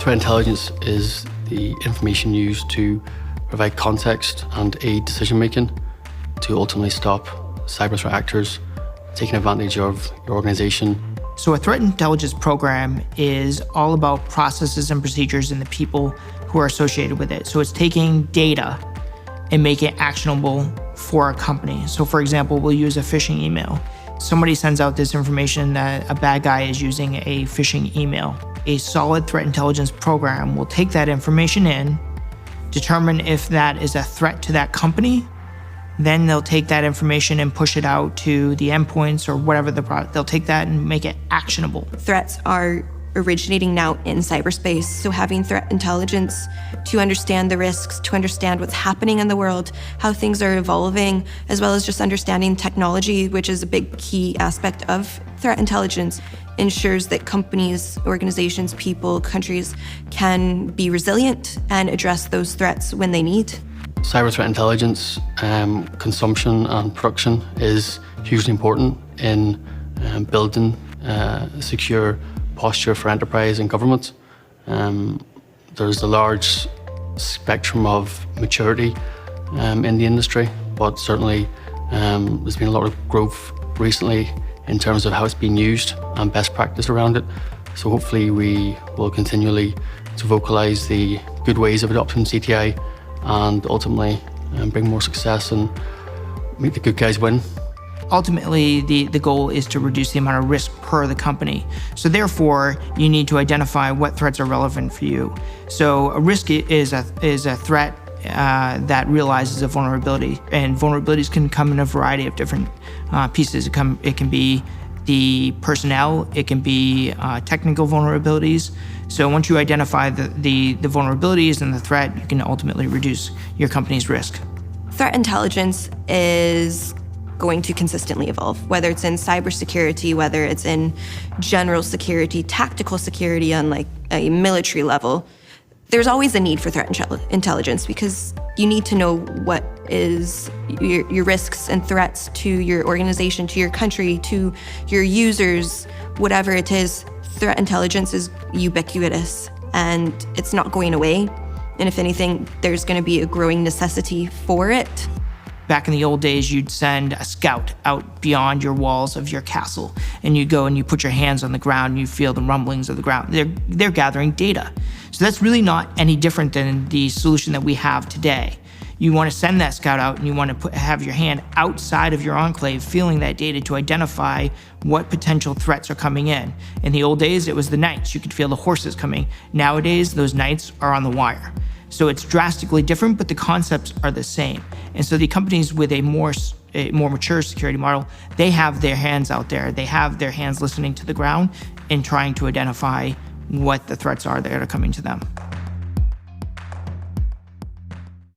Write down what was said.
Threat intelligence is the information used to provide context and aid decision-making to ultimately stop cyber threat actors taking advantage of your organization. So a threat intelligence program is all about processes and procedures and the people who are associated with it. So it's taking data and making it actionable for a company. So for example, we'll use a phishing email. Somebody sends out this information that a bad guy is using a phishing email. A solid threat intelligence program will take that information in, determine if that is a threat to that company, then they'll take that information and push it out to the endpoints or whatever the product. They'll take that and make it actionable. Threats are originating now in cyberspace, so having threat intelligence to understand the risks, to understand what's happening in the world, how things are evolving, as well as just understanding technology, which is a big key aspect of threat intelligence, ensures that companies, organizations, people, countries can be resilient and address those threats when they need. Cyber threat intelligence consumption and production is hugely important in building secure posture for enterprise and government. There's a large spectrum of maturity in the industry, but certainly there's been a lot of growth recently in terms of how it's being used and best practice around it. So hopefully we will continually to vocalize the good ways of adopting CTI and ultimately bring more success and make the good guys win. Ultimately, the goal is to reduce the amount of risk per the company. So therefore, you need to identify what threats are relevant for you. So a risk is a threat that realizes a vulnerability, and vulnerabilities can come in a variety of different pieces. It can be the personnel, it can be technical vulnerabilities. So once you identify the vulnerabilities and the threat, you can ultimately reduce your company's risk. Threat intelligence is going to consistently evolve, whether it's in cybersecurity, whether it's in general security, tactical security on like a military level. There's always a need for threat intelligence because you need to know what is your risks and threats to your organization, to your country, to your users, whatever it is. Threat intelligence is ubiquitous and it's not going away. And if anything, there's going to be a growing necessity for it. Back in the old days, you'd send a scout out beyond your walls of your castle, and you go and you put your hands on the ground and you feel the rumblings of the ground. They're gathering data. So that's really not any different than the solution that we have today. You want to send that scout out and you want to have your hand outside of your enclave, feeling that data to identify what potential threats are coming in. In the old days, it was the knights. You could feel the horses coming. Nowadays, those knights are on the wire. So it's drastically different, but the concepts are the same. And so the companies with a more mature security model, they have their hands out there. They have their hands listening to the ground and trying to identify what the threats are that are coming to them.